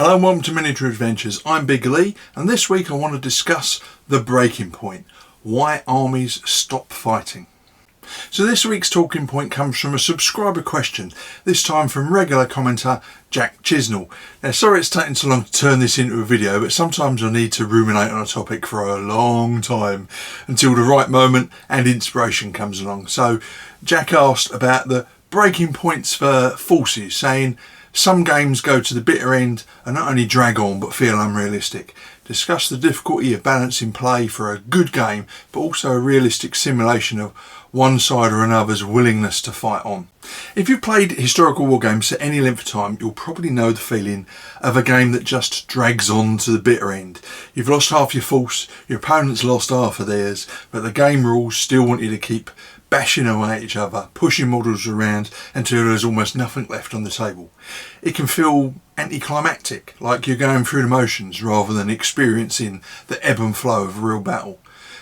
Hello and welcome to Miniature Adventures. I'm Big Lee and this week I want to discuss the breaking point. Why armies stop fighting. So this week's talking point comes from a subscriber question, this time from regular commenter Jack Chisnell. Now sorry it's taken so long to turn this into a video, but sometimes I need to ruminate on a topic for a long time until the right moment and inspiration comes along. So Jack asked about the breaking points for forces, saying some games go to the bitter end and not only drag on but feel unrealistic. Discuss the difficulty of balancing play for a good game but also a realistic simulation of one side or another's willingness to fight on. If you've played historical war games at any length of time, you'll probably know the feeling of a game that just drags on to the bitter end. You've lost half your force, your opponent's lost half of theirs, but the game rules still want you to keep bashing away at each other, pushing models around until there's almost nothing left on the table. It can feel anticlimactic, like you're going through the motions rather than experiencing the ebb and flow of a real battle.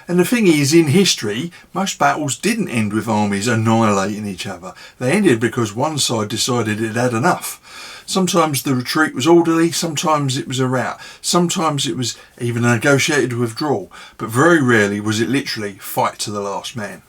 And the thing is, in history, most battles didn't end with armies annihilating each other. They ended because one side decided it had enough. Sometimes the retreat was orderly, sometimes it was a rout, sometimes it was even a negotiated withdrawal, but very rarely was it literally fight to the last man.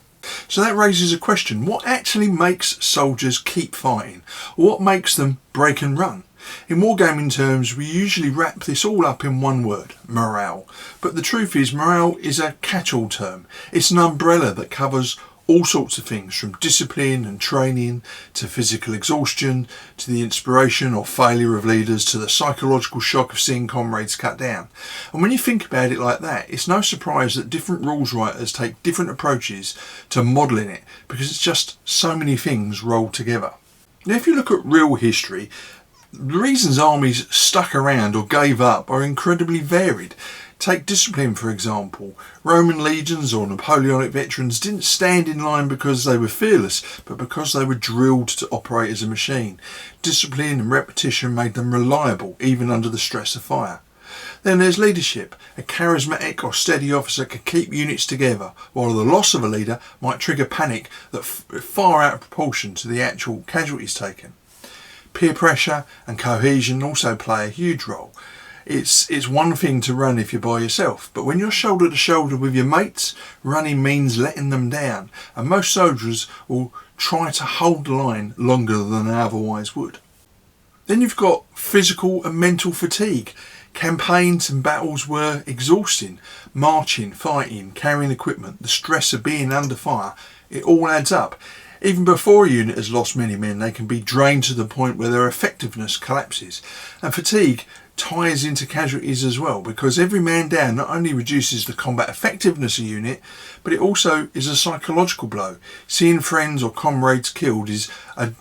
So that raises a question: what actually makes soldiers keep fighting? What makes them break and run? In wargaming terms, we usually wrap this all up in one word: morale. But the truth is, morale is a catch-all term. It's an umbrella that covers all sorts of things, from discipline and training to physical exhaustion, to the inspiration or failure of leaders, to the psychological shock of seeing comrades cut down. And when you think about it like that, it's no surprise that different rules writers take different approaches to modelling it, because it's just so many things rolled together. Now if you look at real history, the reasons armies stuck around or gave up are incredibly varied. Take discipline for example. Roman legions or Napoleonic veterans didn't stand in line because they were fearless, but because they were drilled to operate as a machine. Discipline and repetition made them reliable even under the stress of fire. Then there's leadership. A charismatic or steady officer could keep units together, while the loss of a leader might trigger panic that far out of proportion to the actual casualties taken. Peer pressure and cohesion also play a huge role. It's one thing to run if you're by yourself, but when you're shoulder to shoulder with your mates, running means letting them down, and most soldiers will try to hold the line longer than they otherwise would. Then you've got physical and mental fatigue. Campaigns and battles were exhausting. Marching, fighting, carrying equipment, the stress of being under fire, it all adds up. Even before a unit has lost many men, they can be drained to the point where their effectiveness collapses. And fatigue ties into casualties as well, because every man down not only reduces the combat effectiveness of a unit, but it also is a psychological blow. Seeing friends or comrades killed is a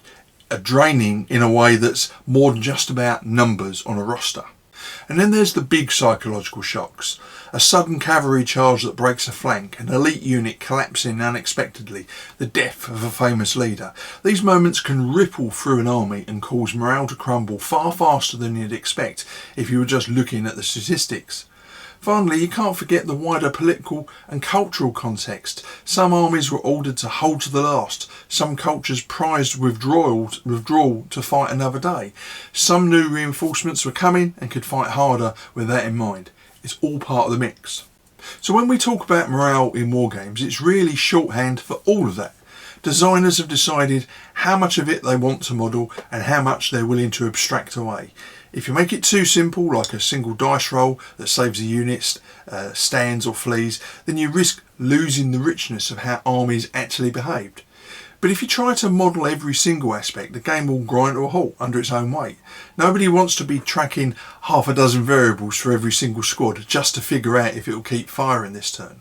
draining in a way that's more than just about numbers on a roster. And then there's the big psychological shocks. A sudden cavalry charge that breaks a flank, an elite unit collapsing unexpectedly, the death of a famous leader. These moments can ripple through an army and cause morale to crumble far faster than you'd expect if you were just looking at the statistics. Finally, you can't forget the wider political and cultural context. Some armies were ordered to hold to the last. Some cultures prized withdrawal to fight another day. Some new reinforcements were coming and could fight harder with that in mind. It's all part of the mix. So when we talk about morale in wargames, it's really shorthand for all of that. Designers have decided how much of it they want to model and how much they're willing to abstract away. If you make it too simple, like a single dice roll that saves a unit, stands or flees, then you risk losing the richness of how armies actually behaved. But if you try to model every single aspect, the game will grind to a halt under its own weight. Nobody wants to be tracking half a dozen variables for every single squad just to figure out if it will keep firing this turn.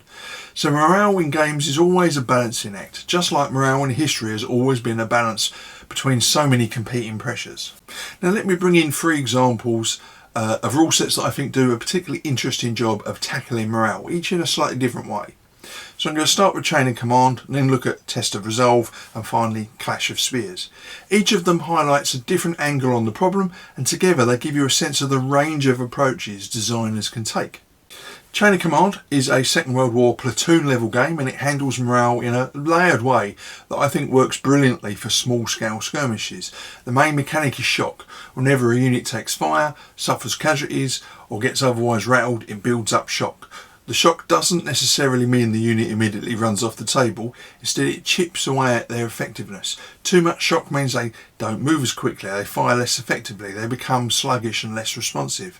So morale in games is always a balancing act, just like morale in history has always been a balance between so many competing pressures. Now let me bring in 3 examples of rule sets that I think do a particularly interesting job of tackling morale, each in a slightly different way. So I'm going to start with Chain of Command, and then look at Test of Resolve, and finally Clash of Spears. Each of them highlights a different angle on the problem, and together they give you a sense of the range of approaches designers can take. Chain of Command is a Second World War platoon level game, and it handles morale in a layered way that I think works brilliantly for small scale skirmishes. The main mechanic is shock. Whenever a unit takes fire, suffers casualties or gets otherwise rattled, it builds up shock. The shock doesn't necessarily mean the unit immediately runs off the table, instead it chips away at their effectiveness. Too much shock means they don't move as quickly, they fire less effectively, they become sluggish and less responsive.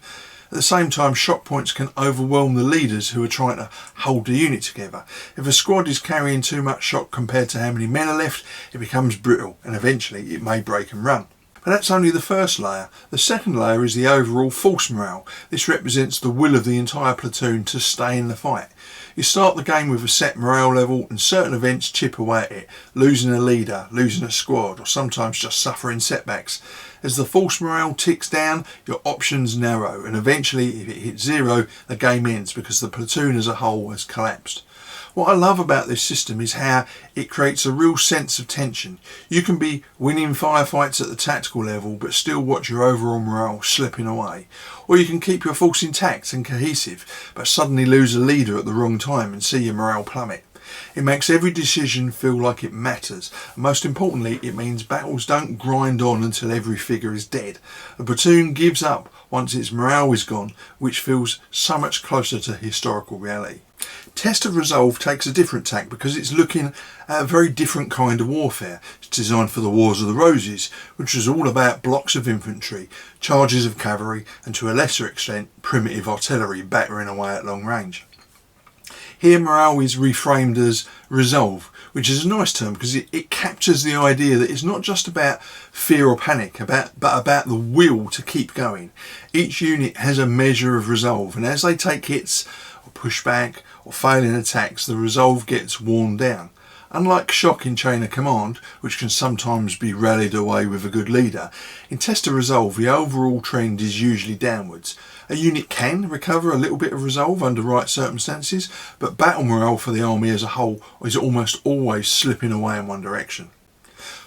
At the same time, shock points can overwhelm the leaders who are trying to hold the unit together. If a squad is carrying too much shock compared to how many men are left, it becomes brittle and eventually it may break and run. But that's only the first layer. The second layer is the overall false morale. This represents the will of the entire platoon to stay in the fight. You start the game with a set morale level and certain events chip away at it, losing a leader, losing a squad, or sometimes just suffering setbacks. As the false morale ticks down, your options narrow, and eventually if it hits zero, the game ends because the platoon as a whole has collapsed. What I love about this system is how it creates a real sense of tension. You can be winning firefights at the tactical level but still watch your overall morale slipping away. Or you can keep your force intact and cohesive but suddenly lose a leader at the wrong time and see your morale plummet. It makes every decision feel like it matters, and most importantly it means battles don't grind on until every figure is dead. The platoon gives up once its morale is gone, which feels so much closer to historical reality. Test of Resolve takes a different tack because it's looking at a very different kind of warfare. It's designed for the Wars of the Roses, which was all about blocks of infantry, charges of cavalry and to a lesser extent primitive artillery battering away at long range. Here morale is reframed as resolve, which is a nice term because it captures the idea that it's not just about fear or panic, but about the will to keep going. Each unit has a measure of resolve, and as they take hits or push back or fail in attacks, the resolve gets worn down. Unlike shock in Chain of Command, which can sometimes be rallied away with a good leader, in Test of Resolve the overall trend is usually downwards. A unit can recover a little bit of resolve under right circumstances, but battle morale for the army as a whole is almost always slipping away in one direction.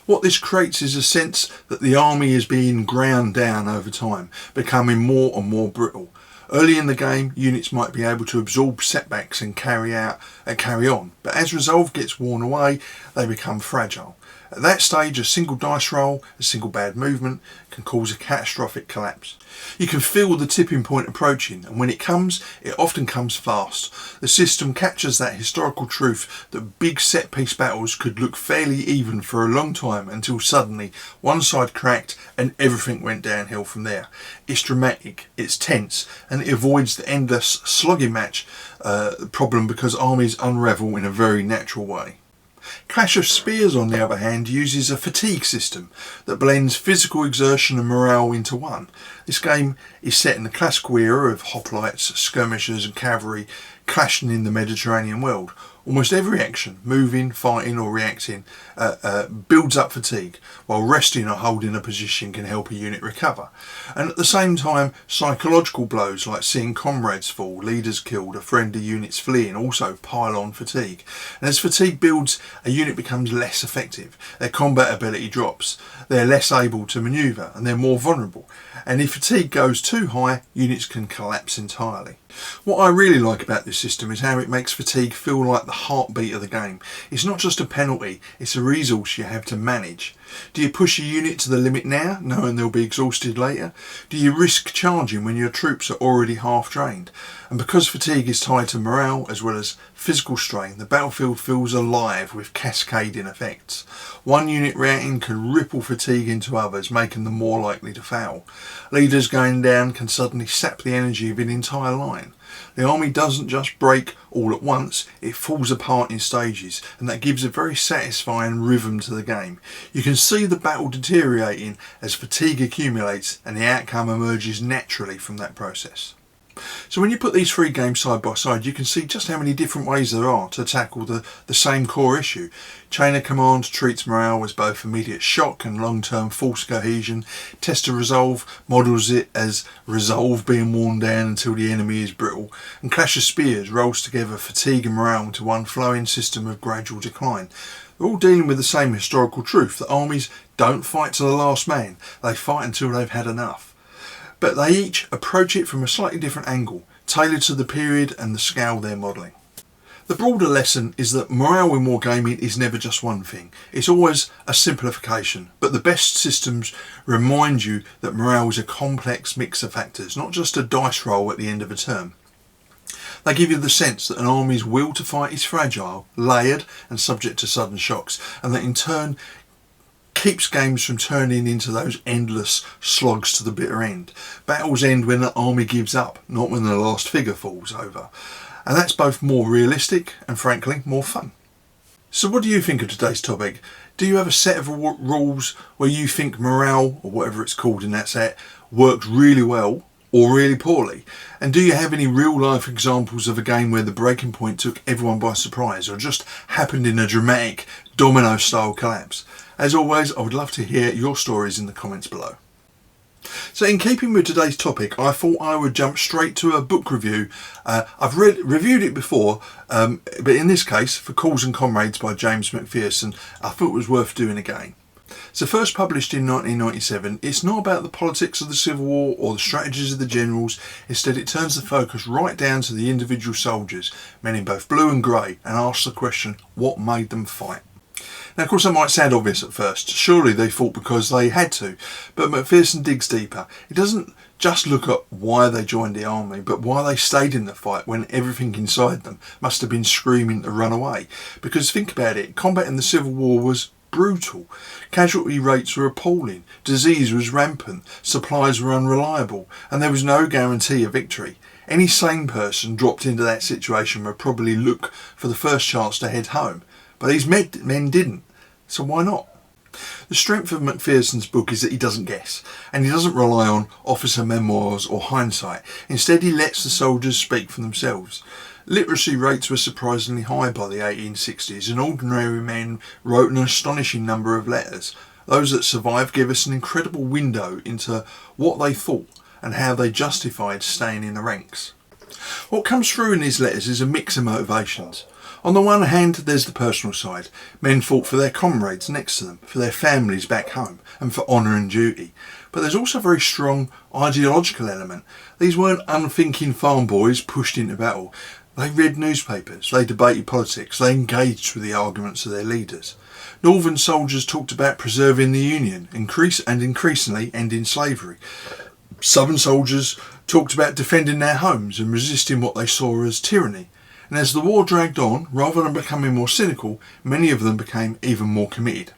What this creates is a sense that the army is being ground down over time, becoming more and more brittle. Early in the game, units might be able to absorb setbacks and carry on, but as resolve gets worn away, they become fragile. At that stage, a single dice roll, a single bad movement, can cause a catastrophic collapse. You can feel the tipping point approaching, and when it comes, it often comes fast. The system captures that historical truth that big set-piece battles could look fairly even for a long time until suddenly one side cracked and everything went downhill from there. It's dramatic, it's tense, and it avoids the endless slogging match problem because armies unravel in a very natural way. Clash of Spears, on the other hand, uses a fatigue system that blends physical exertion and morale into one. This game is set in the classical era of hoplites, skirmishers and cavalry clashing in the Mediterranean world. Almost every action, moving, fighting or reacting, builds up fatigue, while resting or holding a position can help a unit recover. And at the same time, psychological blows like seeing comrades fall, leaders killed, or friendly units fleeing also pile on fatigue. And as fatigue builds, a unit becomes less effective, their combat ability drops, they're less able to manoeuvre and they're more vulnerable. And if fatigue goes too high, units can collapse entirely. What I really like about this system is how it makes fatigue feel like the heartbeat of the game. It's not just a penalty, it's a resource you have to manage. Do you push your unit to the limit now, knowing they'll be exhausted later? Do you risk charging when your troops are already half drained? And because fatigue is tied to morale as well as physical strain, the battlefield feels alive with cascading effects. One unit reacting can ripple fatigue into others, making them more likely to fail. Leaders going down can suddenly sap the energy of an entire line. The army doesn't just break all at once, it falls apart in stages, and that gives a very satisfying rhythm to the game. You can see the battle deteriorating as fatigue accumulates and the outcome emerges naturally from that process. So when you put these three games side by side, you can see just how many different ways there are to tackle the same core issue. Chain of Command treats morale as both immediate shock and long-term false cohesion. Test of Resolve models it as resolve being worn down until the enemy is brittle. And Clash of Spears rolls together fatigue and morale into one flowing system of gradual decline. They're all dealing with the same historical truth that armies don't fight to the last man, they fight until they've had enough. But they each approach it from a slightly different angle, tailored to the period and the scale they're modelling. The broader lesson is that morale in wargaming is never just one thing. It's always a simplification, but the best systems remind you that morale is a complex mix of factors, not just a dice roll at the end of a term. They give you the sense that an army's will to fight is fragile, layered and subject to sudden shocks, and that in turn keeps games from turning into those endless slogs to the bitter end. Battles end when the army gives up, not when the last figure falls over. And that's both more realistic and frankly more fun. So what do you think of today's topic? Do you have a set of rules where you think morale, or whatever it's called in that set, worked really well or really poorly? And do you have any real life examples of a game where the breaking point took everyone by surprise or just happened in a dramatic domino style collapse? As always, I would love to hear your stories in the comments below. So in keeping with today's topic, I thought I would jump straight to a book review. I've reviewed it before, but in this case, For Calls and Comrades by James McPherson, I thought it was worth doing again. So first published in 1997, it's not about the politics of the Civil War or the strategies of the generals. Instead, it turns the focus right down to the individual soldiers, men in both blue and grey, and asks the question, what made them fight? Now, of course, that might sound obvious at first. Surely they fought because they had to. But McPherson digs deeper. He doesn't just look at why they joined the army, but why they stayed in the fight when everything inside them must have been screaming to run away. Because think about it, combat in the Civil War was brutal. Casualty rates were appalling. Disease was rampant. Supplies were unreliable. And there was no guarantee of victory. Any sane person dropped into that situation would probably look for the first chance to head home. But these men didn't, so why not? The strength of McPherson's book is that he doesn't guess, and he doesn't rely on officer memoirs or hindsight. Instead, he lets the soldiers speak for themselves. Literacy rates were surprisingly high by the 1860s, and ordinary men wrote an astonishing number of letters. Those that survived give us an incredible window into what they thought and how they justified staying in the ranks. What comes through in these letters is a mix of motivations. On the one hand, there's the personal side. Men fought for their comrades next to them, for their families back home, and for honour and duty. But there's also a very strong ideological element. These weren't unthinking farm boys pushed into battle. They read newspapers, they debated politics, they engaged with the arguments of their leaders. Northern soldiers talked about preserving the Union, increasingly ending slavery. Southern soldiers talked about defending their homes and resisting what they saw as tyranny. And as the war dragged on, rather than becoming more cynical, many of them became even more committed.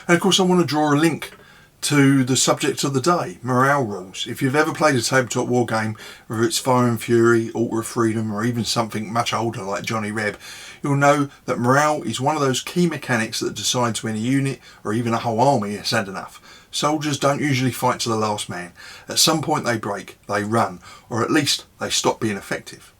And of course I want to draw a link to the subject of the day, morale rules. If you've ever played a tabletop war game, whether it's Fire and Fury, Altar of Freedom, or even something much older like Johnny Reb, you'll know that morale is one of those key mechanics that decides when a unit or even a whole army has had enough. Soldiers don't usually fight to the last man. At some point they break, they run, or at least they stop being effective.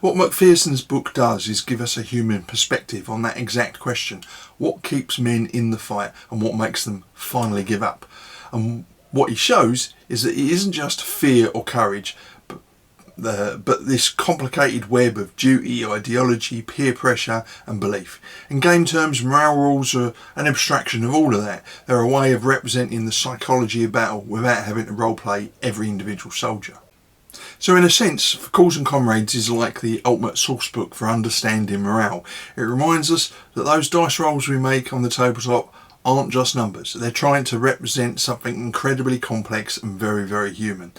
What McPherson's book does is give us a human perspective on that exact question. What keeps men in the fight and what makes them finally give up? And what he shows is that it isn't just fear or courage, but this complicated web of duty, ideology, peer pressure and belief. In game terms, morale rules are an abstraction of all of that. They're a way of representing the psychology of battle without having to roleplay every individual soldier. So in a sense, For Calls and Comrades is like the ultimate sourcebook for understanding morale. It reminds us that those dice rolls we make on the tabletop aren't just numbers. They're trying to represent something incredibly complex and very, very human.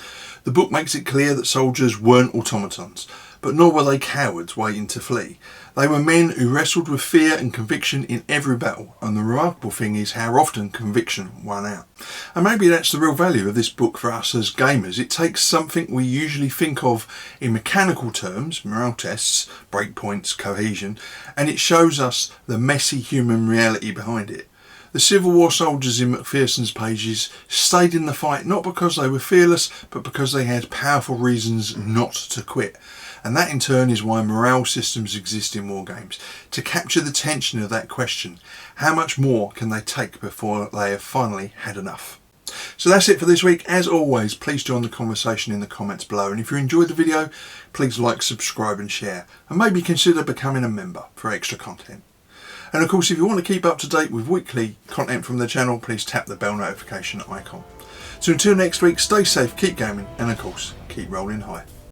The book makes it clear that soldiers weren't automatons, but nor were they cowards waiting to flee. They were men who wrestled with fear and conviction in every battle, and the remarkable thing is how often conviction won out. And maybe that's the real value of this book for us as gamers. It takes something we usually think of in mechanical terms, morale tests, breakpoints, cohesion, and it shows us the messy human reality behind it. The Civil War soldiers in McPherson's pages stayed in the fight not because they were fearless, but because they had powerful reasons not to quit. And that in turn is why morale systems exist in wargames, to capture the tension of that question. How much more can they take before they have finally had enough? So that's it for this week. As always, please join the conversation in the comments below. And if you enjoyed the video, please like, subscribe and share. And maybe consider becoming a member for extra content. And of course, if you want to keep up to date with weekly content from the channel, please tap the bell notification icon. So until next week, stay safe, keep gaming, and of course, keep rolling high.